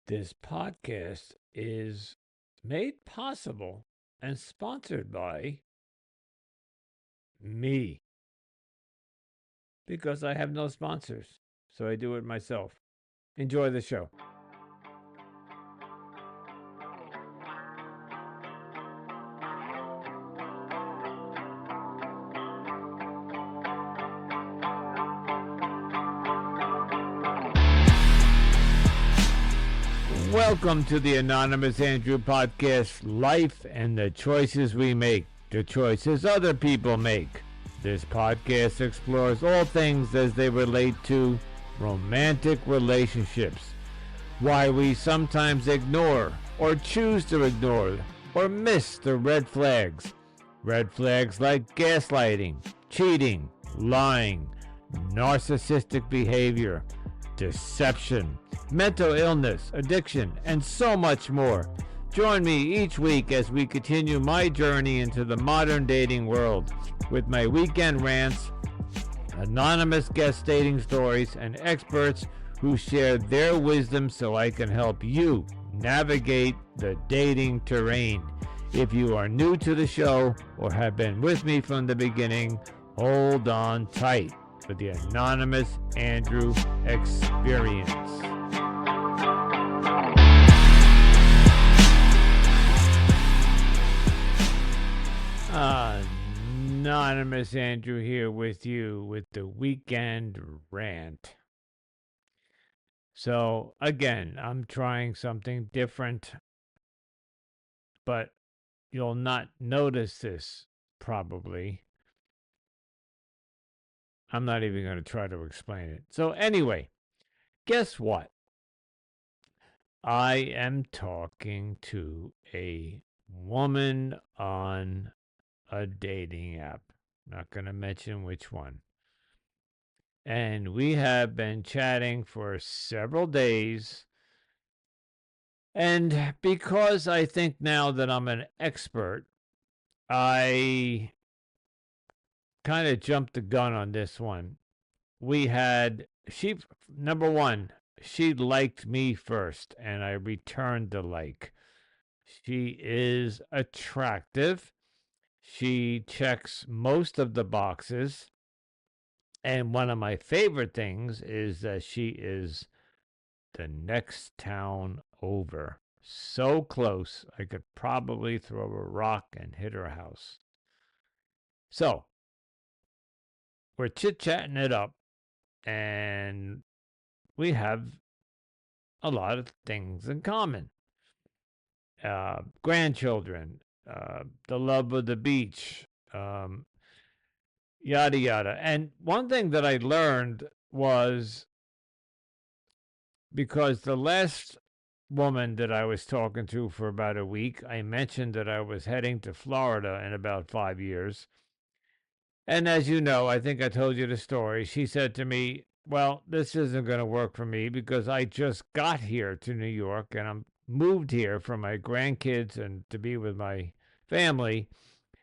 This podcast is made possible and sponsored by me because I have no sponsors. So I do it myself. Enjoy the show. Welcome to the Anonymous Andrew podcast, Life and the Choices We Make, the choices other people make. This podcast explores all things as they relate to romantic relationships, why we sometimes ignore or choose to ignore or miss the red flags. Red flags like gaslighting, cheating, lying, narcissistic behavior, deception, mental illness, addiction, and so much more. Join me each week as we continue my journey into the modern dating world with my weekend rants, anonymous guest dating stories, and experts who share their wisdom so I can help you navigate the dating terrain. If you are new to the show or have been with me from the beginning, hold on tight for the Anonymous Andrew experience. Anonymous Andrew here with you with the weekend rant. So, again, I'm trying something different, but you'll not notice this probably. I'm not even going to try to explain it. So, anyway, guess what? I am talking to a woman on a dating app. Not going to mention which one. And we have been chatting for several days. And because I think now that I'm an expert, I kind of jumped the gun on this one. Number one, she liked me first, and I returned the like. She is attractive. She checks most of the boxes. And one of my favorite things is that she is the next town over. So close, I could probably throw a rock and hit her house. So, we're chit chatting it up, and we have a lot of things in common. Grandchildren, the love of the beach, yada yada. And one thing that I learned was because the last woman that I was talking to for about a week, I mentioned that I was heading to Florida in about 5 years. And as you know, I think I told you the story. She said to me, well, this isn't going to work for me because I just got here to New York and I'm moved here for my grandkids and to be with my family,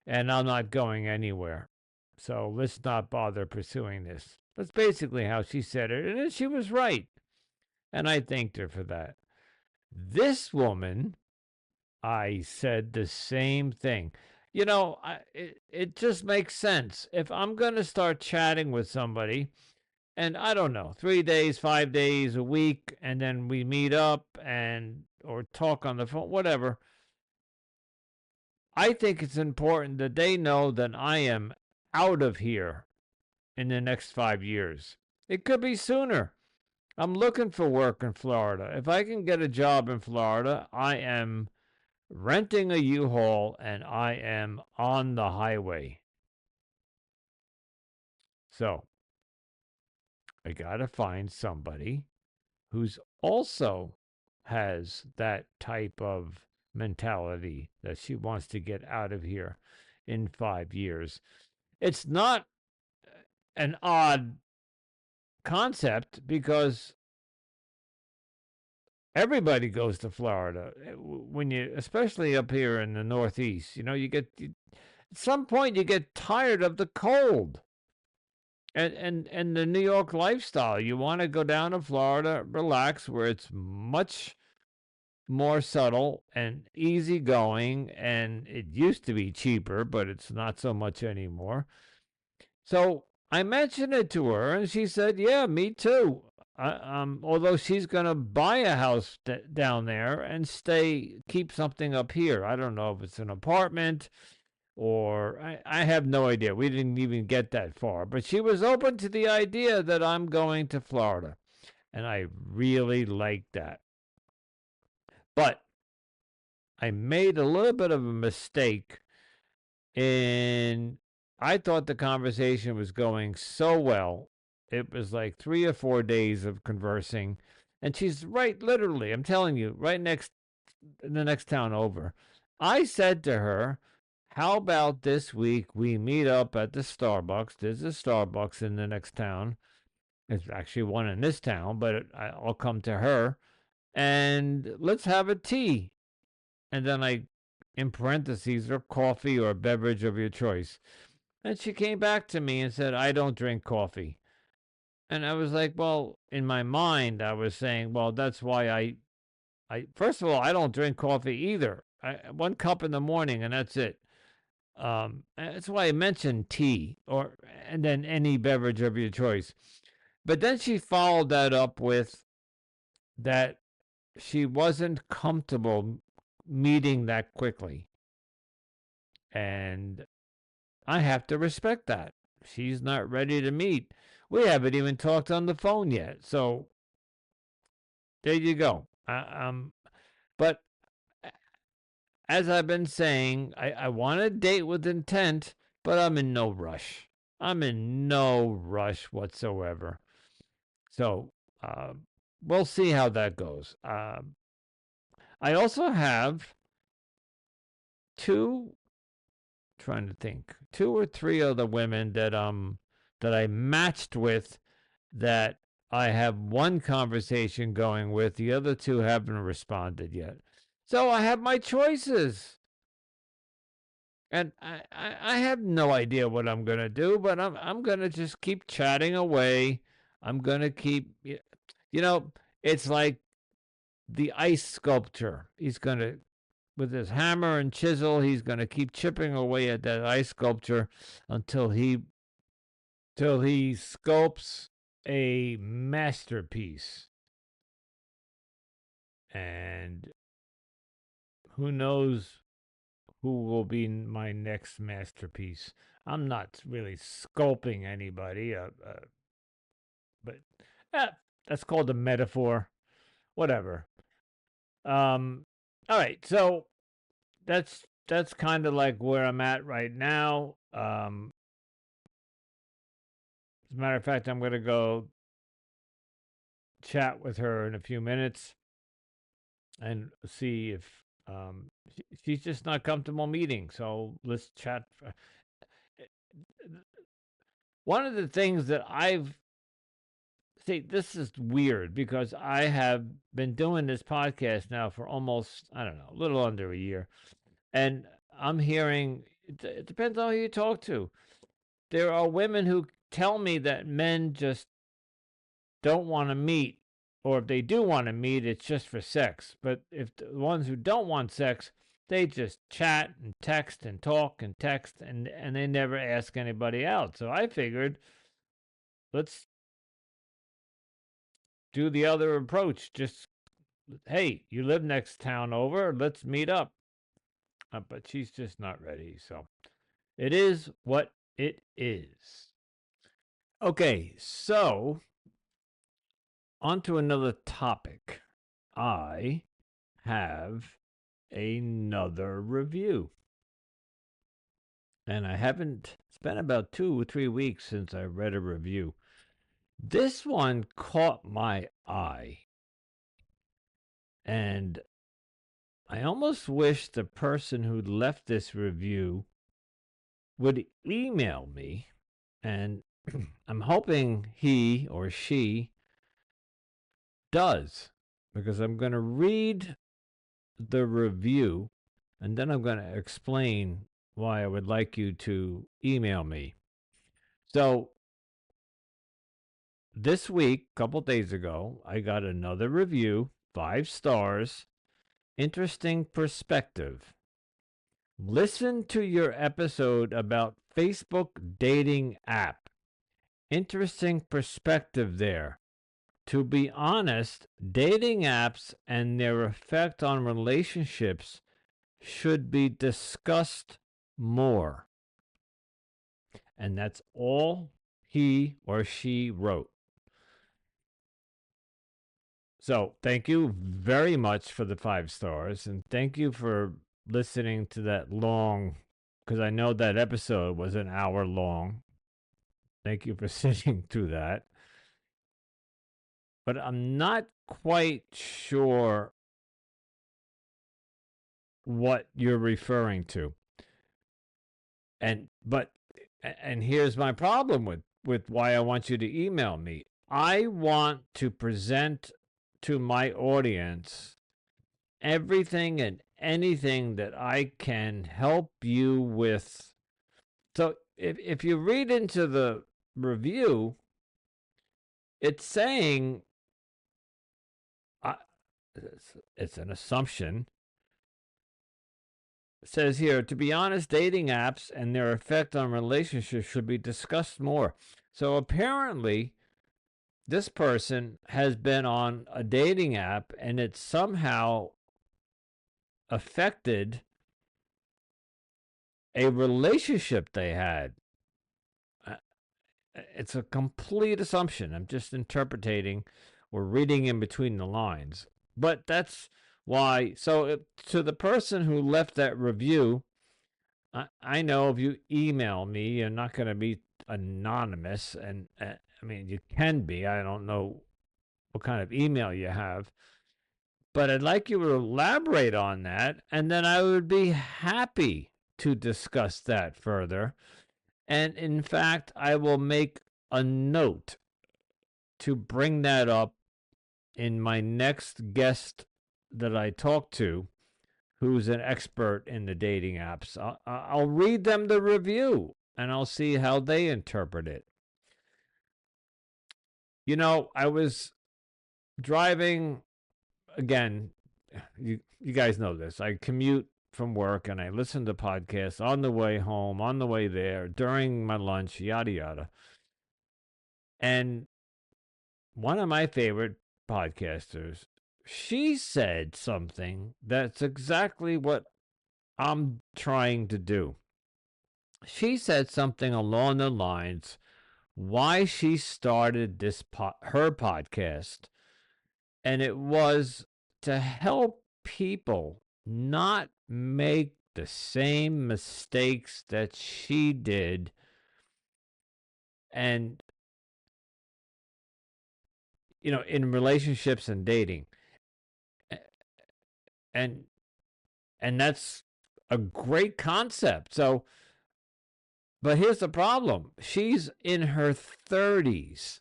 and I'm not going anywhere. So let's not bother pursuing this. That's basically how she said it. And she was right. And I thanked her for that. This woman, I said the same thing. It just makes sense. If I'm going to start chatting with somebody, and I don't know, 3 days, 5 days, a week, and then we meet up and or talk on the phone, whatever, I think it's important that they know that I am out of here in the next 5 years. It could be sooner. I'm looking for work in Florida. If I can get a job in Florida, I am renting a U-Haul and I am on the highway. So I got to find somebody who's also has that type of mentality that she wants to get out of here in 5 years. It's not an odd concept because everybody goes to Florida when you, especially up here in the Northeast. At some point you get tired of the cold and the New York lifestyle. You want to go down to Florida, relax, where it's much more subtle and easygoing, and it used to be cheaper, but it's not so much anymore. So I mentioned it to her, and she said, "Yeah, me too." Although she's going to buy a house down there and keep something up here. I don't know if it's an apartment or I have no idea. We didn't even get that far, but she was open to the idea that I'm going to Florida, and I really like that. But I made a little bit of a mistake in I thought the conversation was going so well. It was like 3 or 4 days of conversing, and she's right, literally, I'm telling you, right next in the next town over. I said to her, "How about this week we meet up at the Starbucks? There's a Starbucks in the next town. There's actually one in this town, but I'll come to her, and let's have a tea." And then I, in parentheses, or coffee or beverage of your choice. And she came back to me and said, "I don't drink coffee." And I was like, well, in my mind, I was saying, well, that's why first of all, I don't drink coffee either. 1 cup in the morning and that's it. That's why I mentioned tea and then any beverage of your choice. But then she followed that up with that she wasn't comfortable meeting that quickly. And I have to respect that. She's not ready to meet. We haven't even talked on the phone yet. So there you go. But as I've been saying, I want to date with intent, but I'm in no rush. I'm in no rush whatsoever. So uh, we'll see how that goes. I also have two, trying to think, 2 or 3 other women that I matched with that I have one conversation going with. The other two haven't responded yet. So I have my choices. And I have no idea what I'm going to do, but I'm going to just keep chatting away. I'm going to keep, it's like the ice sculptor. He's going to, with his hammer and chisel, he's going to keep chipping away at that ice sculpture until he sculpts a masterpiece. And who knows who will be my next masterpiece. I'm not really sculpting anybody, but uh, that's called a metaphor. Whatever. All right, so that's kind of like where I'm at right now. As a matter of fact, I'm going to go chat with her in a few minutes and see if she's just not comfortable meeting. So let's chat. One of the things that this is weird because I have been doing this podcast now for almost, I don't know, a little under a year. And I'm hearing, it depends on who you talk to. There are women who tell me that men just don't want to meet, or if they do want to meet, it's just for sex. But if the ones who don't want sex, they just chat and text and talk and text, and they never ask anybody out. So I figured, let's do the other approach. Just, hey, you live next town over, let's meet up. But she's just not ready. So it is what it is. Okay, so on to another topic. I have another review. And I haven't, it's been about 2 or 3 weeks since I read a review. This one caught my eye. And I almost wish the person who left this review would email me. And I'm hoping he or she does, because I'm going to read the review and then I'm going to explain why I would like you to email me. So this week, a couple days ago, I got another review, 5 stars, Interesting perspective. Listen to your episode about Facebook dating app. Interesting perspective there. To be honest, dating apps and their effect on relationships should be discussed more. And that's all he or she wrote. So thank you very much for the 5 stars. And thank you for listening to that long, because I know that episode was an hour long. Thank you for sitting through that. But I'm not quite sure what you're referring to. And here's my problem with why I want you to email me. I want to present to my audience everything and anything that I can help you with. So if you read into the review, it's saying it's an assumption. It says here, to be honest, dating apps and their effect on relationships should be discussed more. So apparently, this person has been on a dating app and it somehow affected a relationship they had. It's a complete assumption. I'm just interpreting or reading in between the lines. But that's why. So, to the person who left that review, I know if you email me, you're not going to be anonymous. And I mean, you can be. I don't know what kind of email you have. But I'd like you to elaborate on that. And then I would be happy to discuss that further. And in fact, I will make a note to bring that up in my next guest that I talk to, who's an expert in the dating apps. I'll read them the review and I'll see how they interpret it. You know, I was driving again. You guys know this. I commute from work and I listen to podcasts on the way home, on the way there, during my lunch, yada yada. And one of my favorite podcasters, she said something that's exactly what I'm trying to do. She said something along the lines why she started this her podcast, and it was to help people not make the same mistakes that she did. And in relationships and dating, and that's a great concept. So, but here's the problem: she's in her 30s.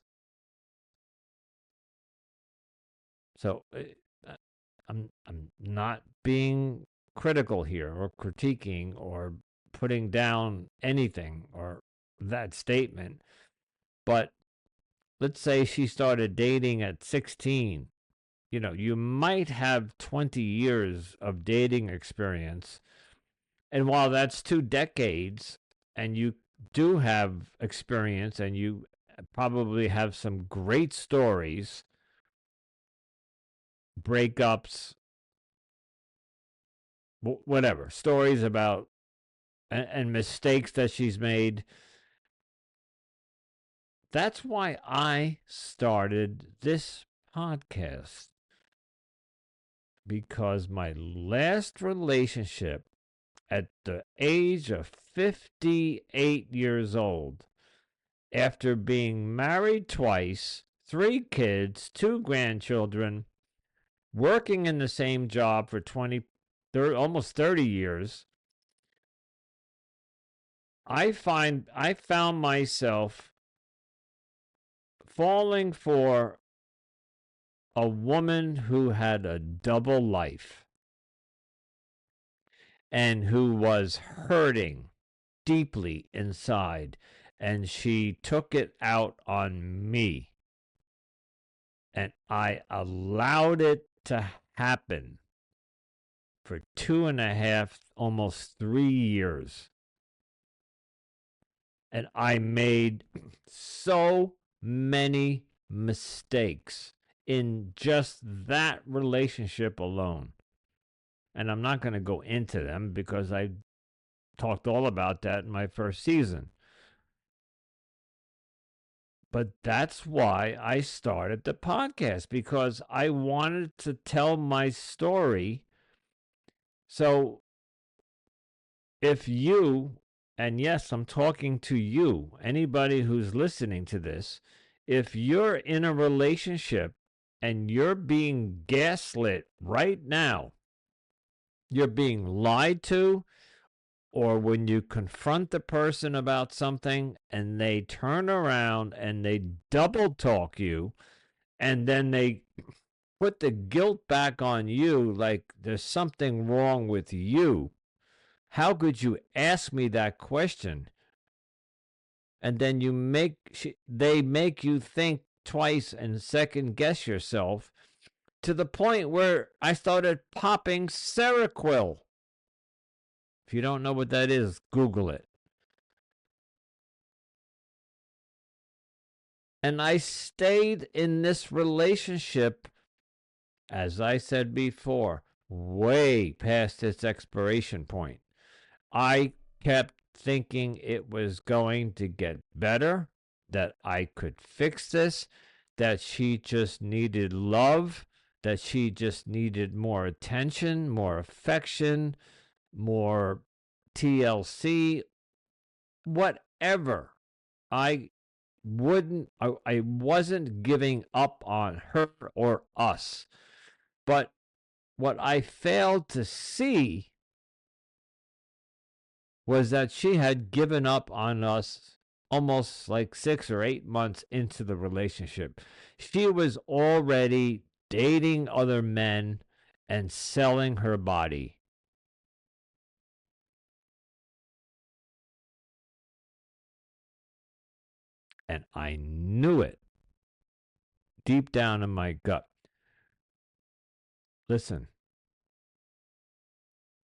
So I'm not being critical here or critiquing or putting down anything or that statement. But let's say she started dating at 16. You might have 20 years of dating experience. And while that's 2 decades and you do have experience and you probably have some great stories, breakups, whatever, stories about and mistakes that she's made. That's why I started this podcast. Because my last relationship at the age of 58 years old, after being married twice, 3 kids, 2 grandchildren, working in the same job for almost 30 years, I found myself falling for a woman who had a double life and who was hurting deeply inside, and she took it out on me. And I allowed it to happen. for 2.5, almost 3 years. And I made so many mistakes in just that relationship alone. And I'm not going to go into them because I talked all about that in my first season. But that's why I started the podcast, because I wanted to tell my story. So if you, and yes, I'm talking to you, anybody who's listening to this, if you're in a relationship and you're being gaslit right now, you're being lied to, or when you confront the person about something and they turn around and they double talk you, and then they put the guilt back on you like there's something wrong with you. How could you ask me that question? And then they make you think twice and second guess yourself, to the point where I started popping Seroquel. If you don't know what that is, Google it. And I stayed in this relationship, as I said before, way past its expiration point. I kept thinking it was going to get better, that I could fix this, that she just needed love, that she just needed more attention, more affection, more TLC, whatever. I I wasn't giving up on her or us. But what I failed to see was that she had given up on us almost like 6 or 8 months into the relationship. She was already dating other men and selling her body. And I knew it deep down in my gut. Listen,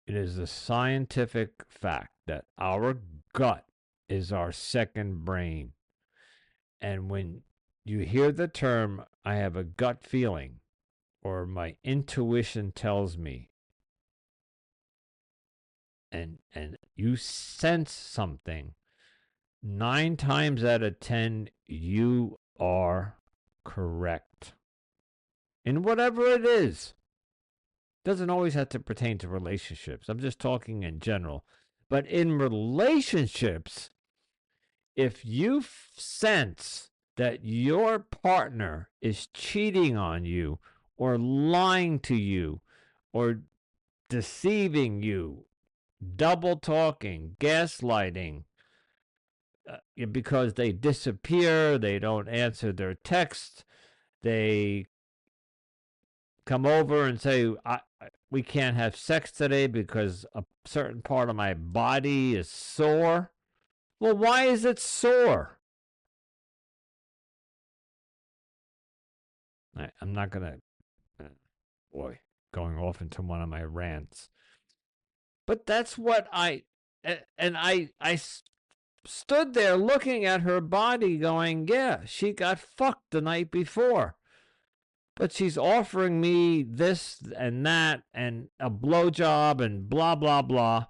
it is a scientific fact that our gut is our second brain. And when you hear the term, I have a gut feeling, or my intuition tells me, and you sense something, 9 times out of 10, you are correct. In whatever it is. Doesn't always have to pertain to relationships. I'm just talking in general. But in relationships, if you sense that your partner is cheating on you or lying to you or deceiving you, double talking, gaslighting, because they disappear, they don't answer their texts, they come over and say, we can't have sex today because a certain part of my body is sore. Well, why is it sore? I'm not going to, boy, going off into one of my rants. But that's what and I stood there looking at her body going, yeah, she got fucked the night before. But she's offering me this and that and a blowjob and blah, blah, blah.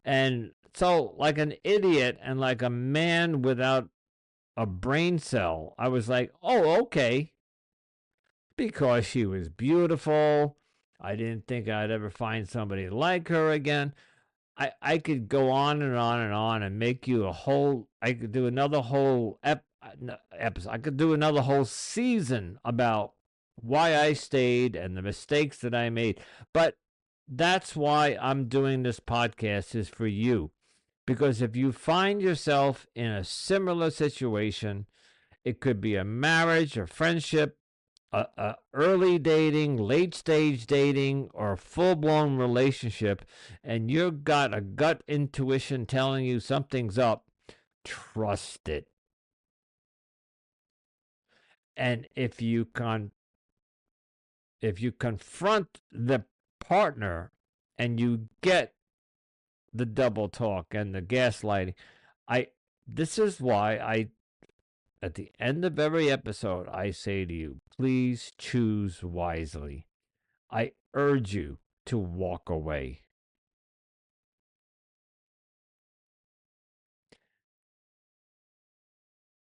And so, like an idiot and like a man without a brain cell, I was like, oh, okay. Because she was beautiful. I didn't think I'd ever find somebody like her again. I could go on and on and on and make you a whole, I could do another whole episode. I could do another whole season about why I stayed and the mistakes that I made. But that's why I'm doing this podcast, is for you. Because if you find yourself in similar situation, it could be a marriage, a friendship, a early dating, late stage dating, or a full blown relationship, and you've got a gut intuition telling you something's up, trust it. And if you confront the partner and you get the double talk and the gaslighting. This is why at the end of every episode, I say to you, please choose wisely. I urge you to walk away.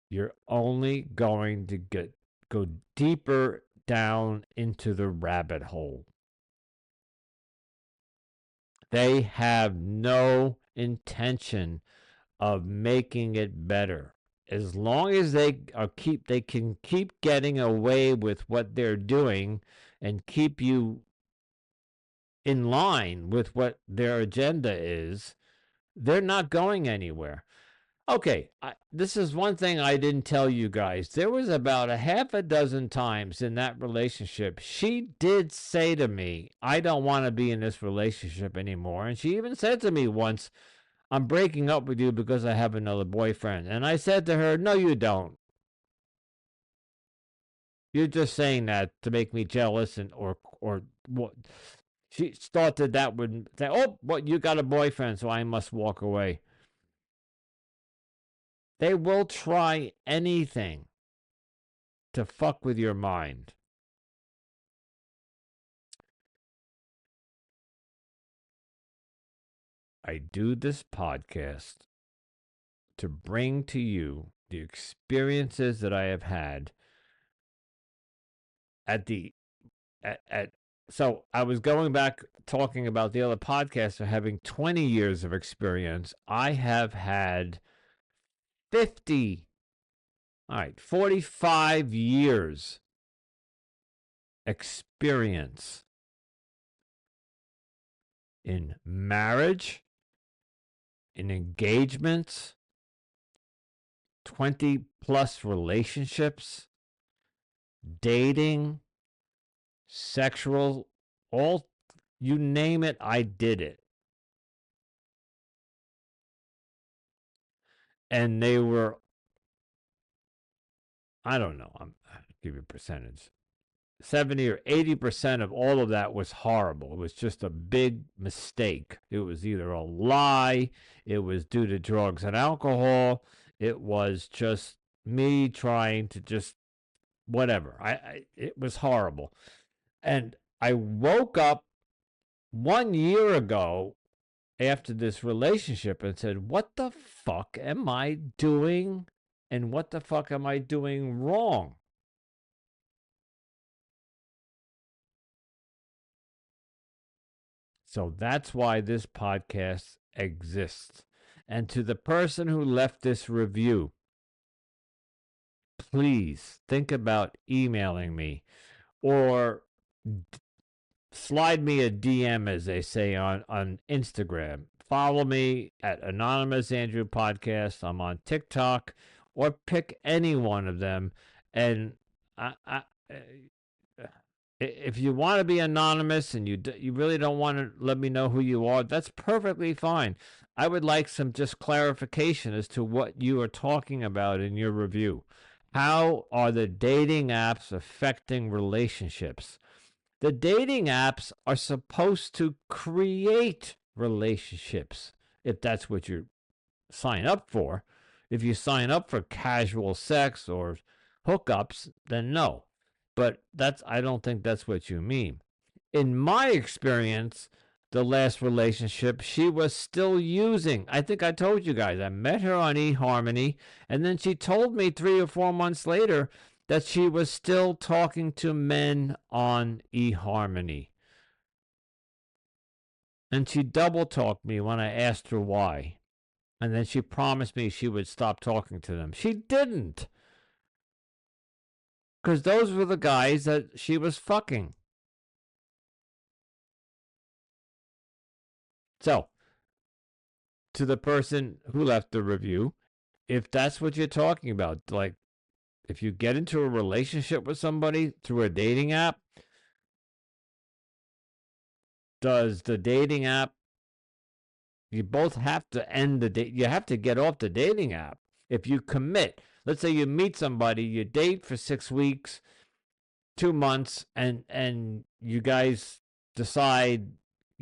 You're only going to go deeper down into the rabbit hole. They have no intention of making it better. As long as they can keep getting away with what they're doing and keep you in line with what their agenda is, they're not going anywhere. Okay, this is one thing I didn't tell you guys. There was about a half a dozen times in that relationship she did say to me, I don't want to be in this relationship anymore. And she even said to me once, I'm breaking up with you because I have another boyfriend. And I said to her, no, you don't. You're just saying that to make me jealous or what? She started that would say, oh, what, you got a boyfriend, so I must walk away. They will try anything to fuck with your mind. I do this podcast to bring to you the experiences that I have had at so I was going back talking about the other podcaster having 20 years of experience. I have had 45 years experience in marriage, in engagements, 20 plus relationships, dating, sexual, all, you name it, I did it. And they were, I don't know, I'll give you a percentage. 70 or 80% of all of that was horrible. It was just a big mistake. It was either a lie, it was due to drugs and alcohol, it was just me trying to just whatever. It was horrible. And I woke up 1 year ago after this relationship and said, what the fuck am I doing? And what the fuck am I doing wrong? So that's why this podcast exists. And to the person who left this review, please think about emailing me or slide me a DM, as they say on Instagram. Follow me at Anonymous Andrew Podcast. I'm on TikTok, or pick any one of them. And if you want to be anonymous and you really don't want to let me know who you are, that's perfectly fine. I would like some just clarification as to what you are talking about in your review. How are the dating apps affecting relationships? The dating apps are supposed to create relationships, if that's what you sign up for. If you sign up for casual sex or hookups, then no. But I don't think that's what you mean. In my experience, the last relationship, she was still using. I think I told you guys, I met her on eHarmony, and then she told me 3 or 4 months later that she was still talking to men on eHarmony. And she double talked me when I asked her why. And then she promised me she would stop talking to them. She didn't. Because those were the guys that she was fucking. So, to the person who left the review, if that's what you're talking about, like if you get into a relationship with somebody through a dating app, does the dating app, you both have to end the date, you have to get off the dating app. If you commit, let's say you meet somebody, you date for 6 weeks, 2 months, and you guys decide,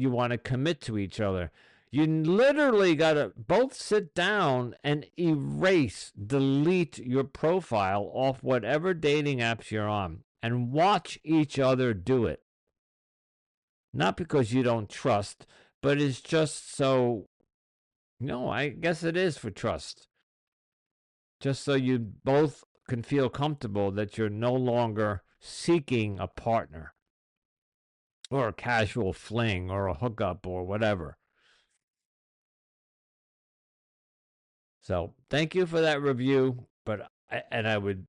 you want to commit to each other. You literally got to both sit down and delete your profile off whatever dating apps you're on and watch each other do it. Not because you don't trust, but it's just so, no, I guess it is for trust. Just so you both can feel comfortable that you're no longer seeking a partner or a casual fling or a hookup or whatever. So thank you for that review, and I would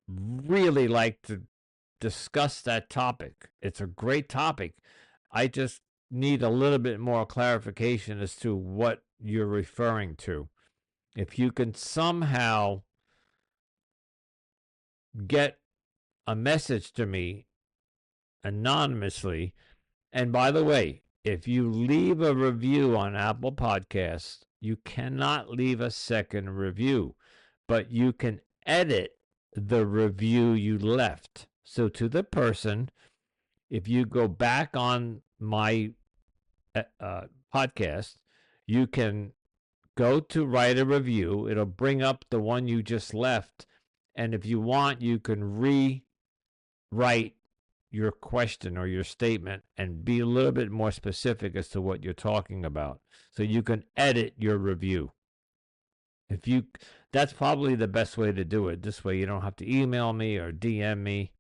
really like to discuss that topic. It's a great topic. I just need a little bit more clarification as to what you're referring to. If you can somehow get a message to me anonymously, and by the way, if you leave a review on Apple Podcasts, you cannot leave a second review, but you can edit the review you left. So to the person, if you go back on my podcast, you can go to write a review. It'll bring up the one you just left. And if you want, you can rewrite your question or your statement and be a little bit more specific as to what you're talking about. So you can edit your review. That's probably the best way to do it. This way you don't have to email me or DM me.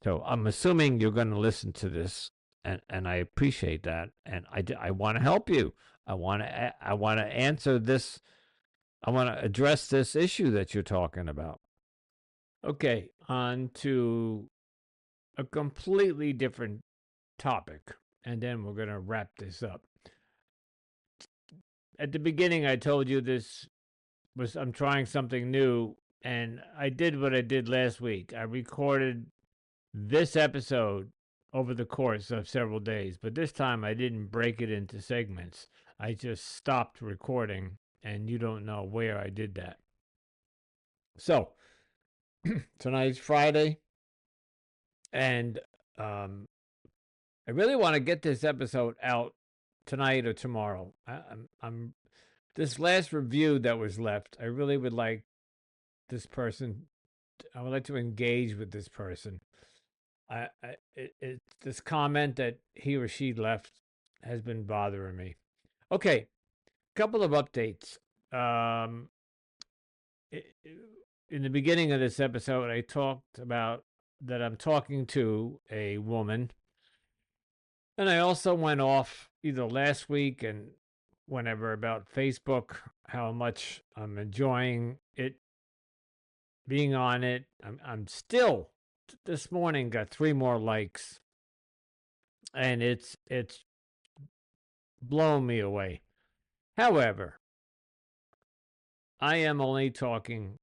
So I'm assuming you're going to listen to this, and I appreciate that. And I want to help you. I want to answer this. I want to address this issue that you're talking about. Okay, on to a completely different topic, and then we're going to wrap this up. At the beginning, I told you I'm trying something new, and I did what I did last week. I recorded this episode over the course of several days, but this time I didn't break it into segments. I just stopped recording, and you don't know where I did that. So, tonight's Friday, and I really want to get this episode out tonight or tomorrow. I'm this last review that was left. I really would like this person. I would like to engage with this person. This comment that he or she left has been bothering me. Okay, couple of updates. In the beginning of this episode, I talked about that I'm talking to a woman, and I also went off either last week and whenever about Facebook, how much I'm enjoying it, being on it. I'm still this morning got 3 more likes, and it's blown me away. However, I am only talking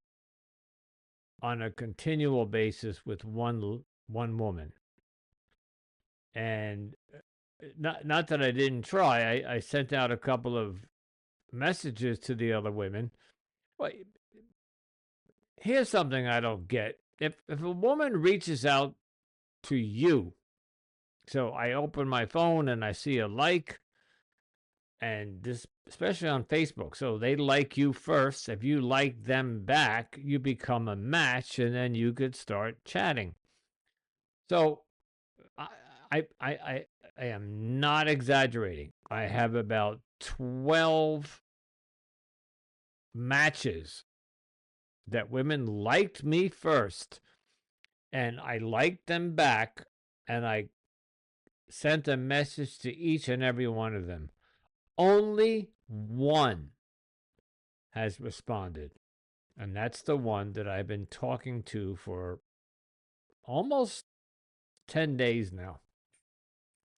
on a continual basis with one woman, and not that I didn't try. I sent out a couple of messages to the other women. Well, here's something I don't get. If a woman reaches out to you, so I open my phone and I see a like, and this especially on Facebook, so they like you first. If you like them back, you become a match, and then you could start chatting. So I am not exaggerating. I have about 12 matches that women liked me first, and I liked them back, and I sent a message to each and every one of them. Only one has responded, and that's the one that I've been talking to for almost 10 days now.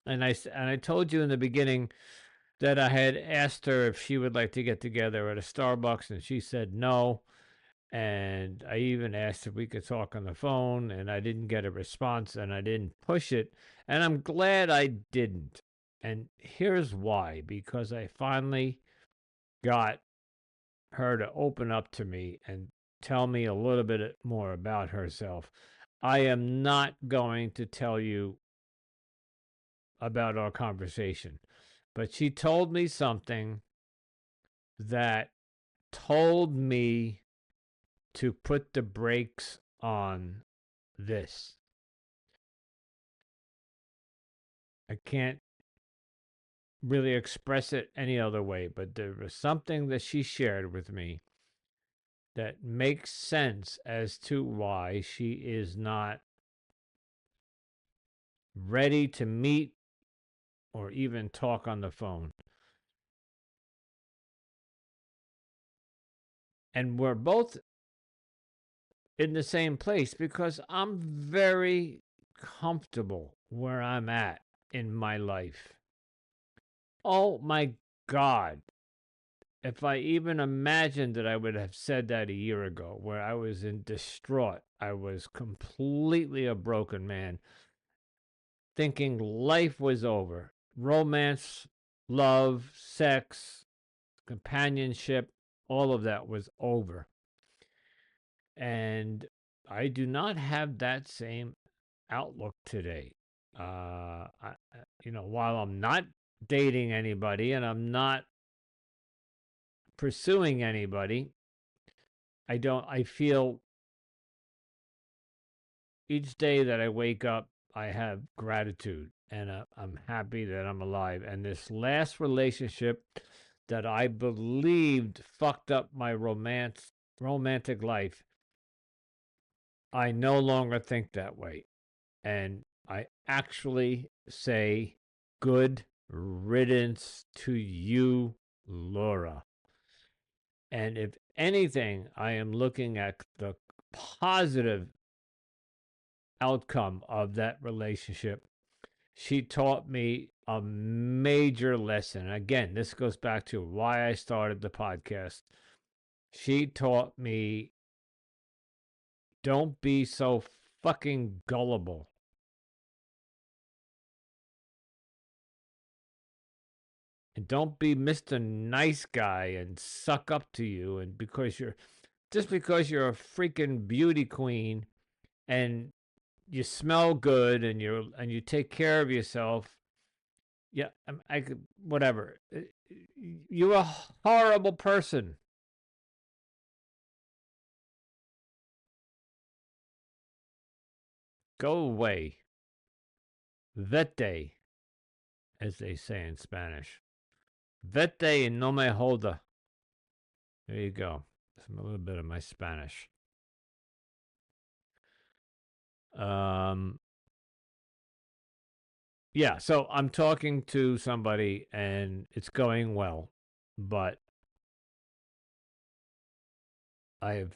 And I told you in the beginning that I had asked her if she would like to get together at a Starbucks, and she said no. And I even asked if we could talk on the phone, and I didn't get a response, and I didn't push it. And I'm glad I didn't. And here's why. Because I finally got her to open up to me and tell me a little bit more about herself. I am not going to tell you about our conversation, but she told me something that told me to put the brakes on this. I can't really express it any other way, but there was something that she shared with me that makes sense as to why she is not ready to meet or even talk on the phone. And we're both in the same place because I'm very comfortable where I'm at in my life. Oh my God. If I even imagined that I would have said that a year ago, where I was in distraught, I was completely a broken man, thinking life was over. Romance, love, sex, companionship, all of that was over. And I do not have that same outlook today. While I'm not dating anybody and I'm not pursuing anybody, I feel each day that I wake up, I have gratitude and I'm happy that I'm alive. And this last relationship that I believed fucked up my romantic life, I no longer think that way. And I actually say good riddance to you, Laura. And if anything, I am looking at the positive outcome of that relationship. She taught me a major lesson. Again, this goes back to why I started the podcast. She taught me don't be so fucking gullible. And don't be Mr. Nice Guy and suck up to you. And because you're a freaking beauty queen and you smell good and you take care of yourself. Yeah, I could whatever. You're a horrible person. Go away. Vete, as they say in Spanish. Vete y no me joda. There you go. Some a little bit of my Spanish. Yeah, so I'm talking to somebody and it's going well, but I'm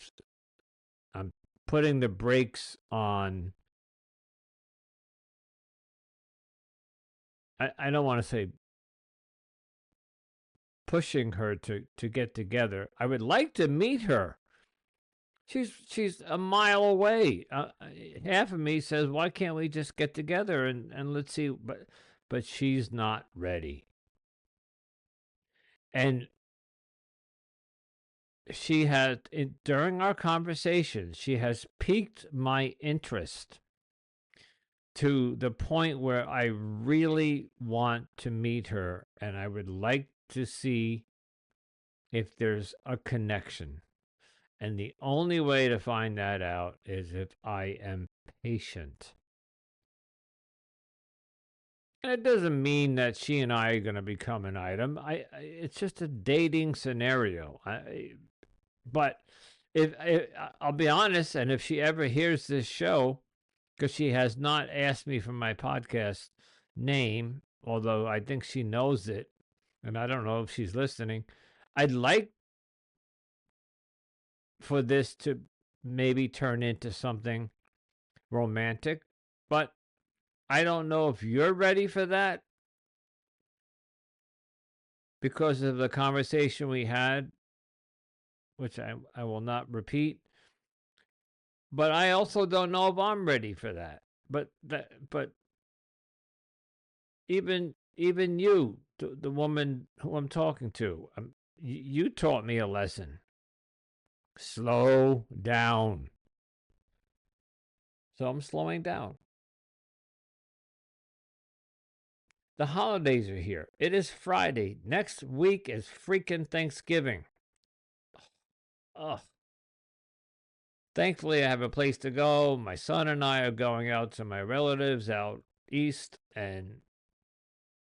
putting the brakes on. I don't want to say pushing her to get together. I would like to meet her. She's a mile away. Half of me says, why can't we just get together and let's see? But she's not ready. And she has, during our conversation, she has piqued my interest to the point where I really want to meet her and I would like to see if there's a connection. And the only way to find that out is if I am patient. And it doesn't mean that she and I are going to become an item. It's just a dating scenario. But if I'll be honest, and if she ever hears this show, because she has not asked me for my podcast name, although I think she knows it, and I don't know if she's listening. I'd like for this to maybe turn into something romantic, but I don't know if you're ready for that because of the conversation we had, which I will not repeat. But I also don't know if I'm ready for that. But even you, the woman who I'm talking to, you taught me a lesson. Slow down. So I'm slowing down. The holidays are here. It is Friday. Next week is freaking Thanksgiving. Ugh. Thankfully, I have a place to go. My son and I are going out to my relatives out east and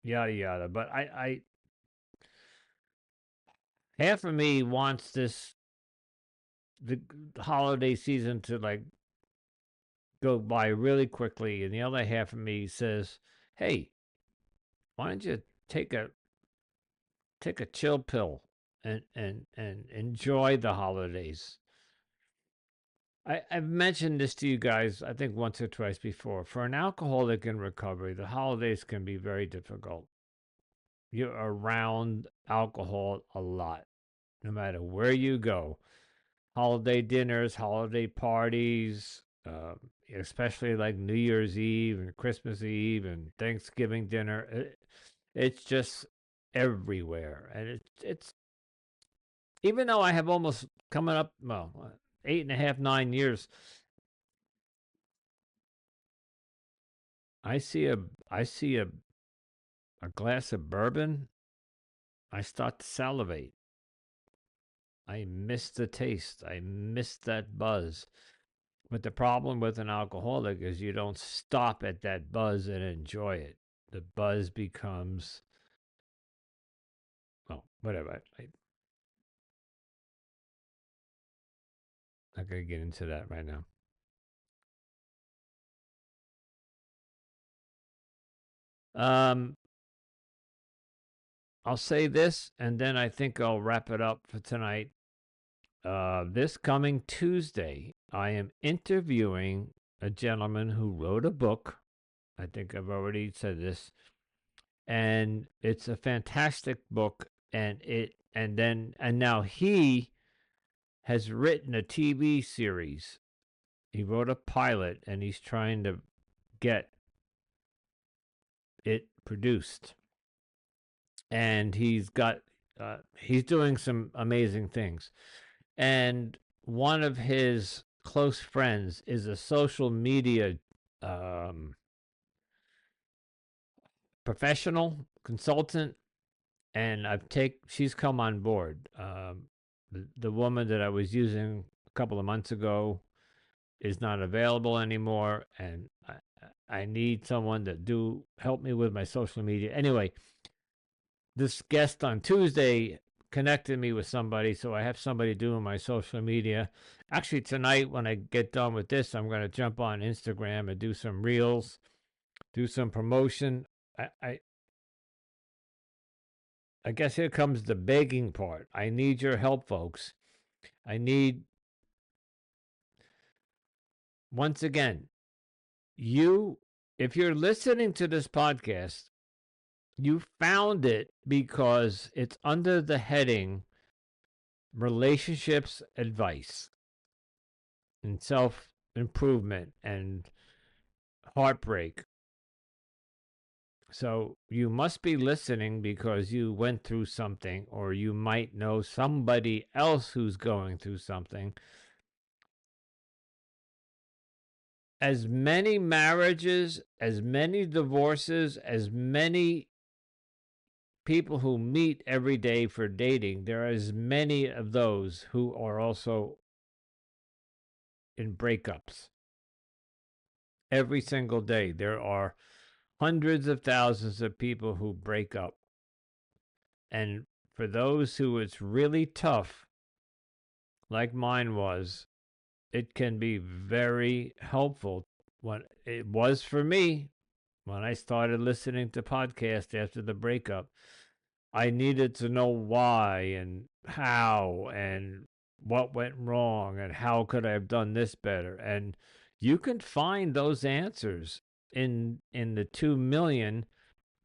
yada yada. But I half of me wants the holiday season to like go by really quickly, and the other half of me says, "Hey, why don't you take a chill pill and enjoy the holidays?" I've mentioned this to you guys, I think once or twice before. For an alcoholic in recovery, the holidays can be very difficult. You're around alcohol a lot, no matter where you go. Holiday dinners, holiday parties, especially like New Year's Eve and Christmas Eve and Thanksgiving dinner. It's just everywhere. And it's even though I have almost coming up, well, 8.5, 9 years, I see a glass of bourbon, I start to salivate. I miss the taste. I miss that buzz. But the problem with an alcoholic is you don't stop at that buzz and enjoy it. The buzz becomes, well, whatever. Not going to get into that right now. Um, I'll say this, and then I think I'll wrap it up for tonight. This coming Tuesday, I am interviewing a gentleman who wrote a book. I think I've already said this, and it's a fantastic book. And now he has written a TV series. He wrote a pilot, and he's trying to get it produced. And he's doing some amazing things. And one of his close friends is a social media um, professional consultant, and she's come on board. The woman that I was using a couple of months ago is not available anymore, and I need someone to help me with my social media. Anyway, this guest on Tuesday connected me with somebody, so I have somebody doing my social media. Actually, tonight when I get done with this, I'm going to jump on Instagram and do some reels, do some promotion. I guess here comes the begging part. I need your help, folks. I need, once again, if you're listening to this podcast, you found it because it's under the heading relationships advice and self improvement and heartbreak. So you must be listening because you went through something, or you might know somebody else who's going through something. As many marriages, as many divorces, as many people who meet every day for dating, there are as many of those who are also in breakups. Every single day, there are hundreds of thousands of people who break up. And for those who it's really tough, like mine was, it can be very helpful. What it was for me when I started listening to podcasts after the breakup, I needed to know why and how and what went wrong and how could I have done this better. And you can find those answers in the 2 million.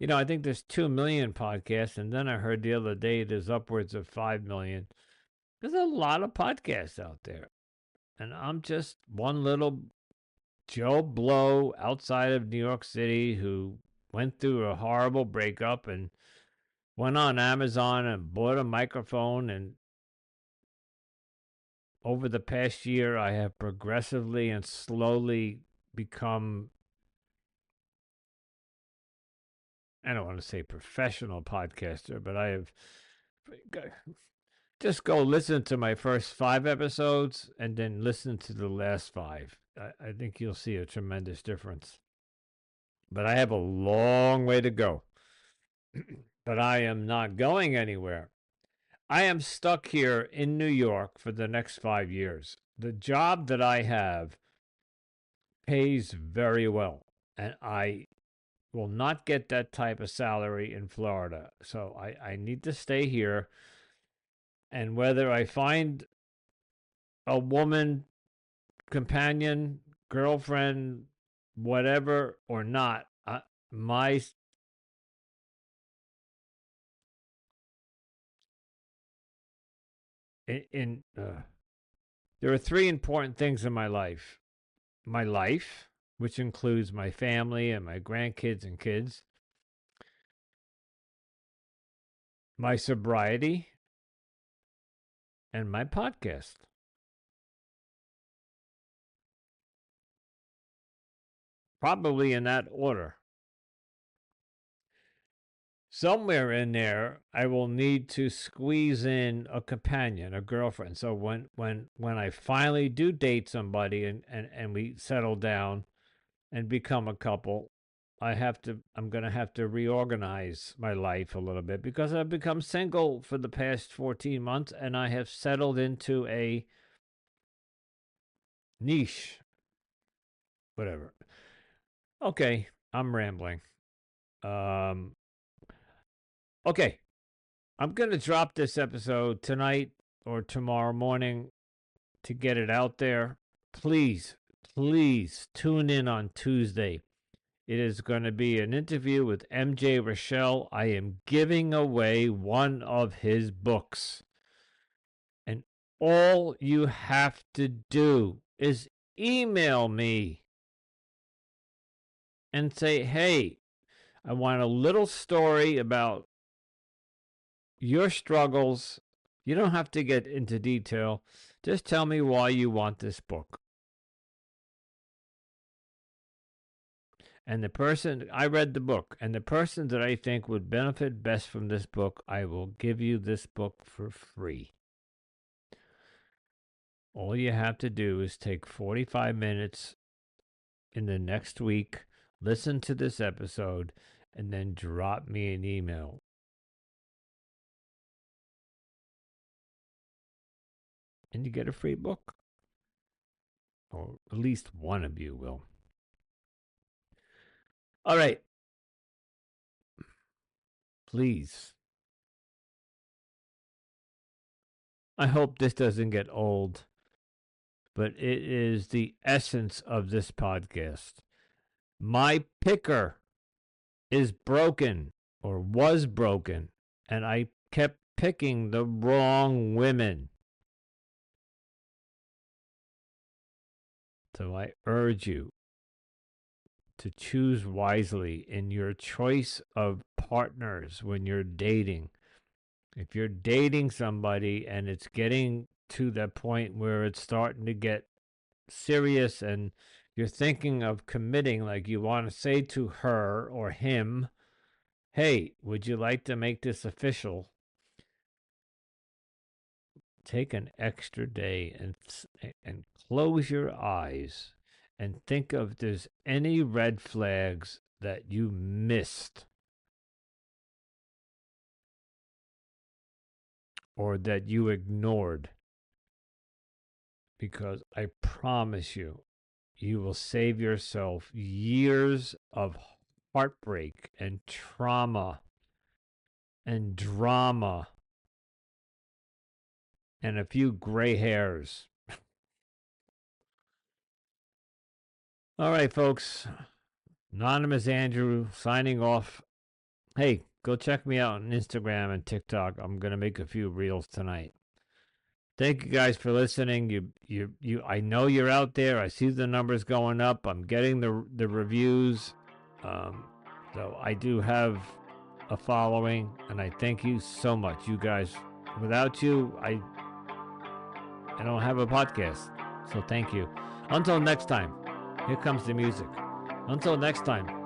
I think there's 2 million podcasts, and then I heard the other day there's upwards of 5 million. There's a lot of podcasts out there. And I'm just one little Joe Blow outside of New York City who went through a horrible breakup and went on Amazon and bought a microphone. And over the past year, I have progressively and slowly become I don't want to say professional podcaster, but I have. Just go listen to my first 5 episodes and then listen to the last 5. I think you'll see a tremendous difference. But I have a long way to go. But I am not going anywhere. I am stuck here in New York for the next 5 years. The job that I have pays very well, and I will not get that type of salary in Florida. So I need to stay here. And whether I find a woman, companion, girlfriend, whatever, or not, my in there are 3 important things in my life: my life, which includes my family and my grandkids and kids; my sobriety; and my podcast. Probably in that order. Somewhere in there, I will need to squeeze in a companion, a girlfriend. So when I finally do date somebody and we settle down and become a couple, I'm gonna have to reorganize my life a little bit because I've become single for the past 14 months and I have settled into a niche. Whatever. Okay, I'm rambling. Okay, I'm going to drop this episode tonight or tomorrow morning to get it out there. Please, please tune in on Tuesday. It is going to be an interview with MJ Rochelle. I am giving away one of his books. And all you have to do is email me and say, hey, I want a little story about your struggles. You don't have to get into detail. Just tell me why you want this book. And the person, I read the book, and the person that I think would benefit best from this book, I will give you this book for free. All you have to do is take 45 minutes in the next week, listen to this episode, and then drop me an email. And you get a free book. Or at least one of you will. All right. Please. I hope this doesn't get old, but it is the essence of this podcast. My picker is broken or was broken, and I kept picking the wrong women. So I urge you to choose wisely in your choice of partners when you're dating. If you're dating somebody and it's getting to the point where it's starting to get serious and you're thinking of committing, like you want to say to her or him, hey, would you like to make this official? Take an extra day and close your eyes and think if there's any red flags that you missed or that you ignored. Because I promise you, you will save yourself years of heartbreak and trauma and drama and a few gray hairs. All right, folks. Anonymous Andrew signing off. Hey, go check me out on Instagram and TikTok. I'm going to make a few reels tonight. Thank you guys for listening. I know you're out there. I see the numbers going up. I'm getting the reviews. So I do have a following, and I thank you so much. You guys, without you, I don't have a podcast. So thank you. Until next time, here comes the music. Until next time.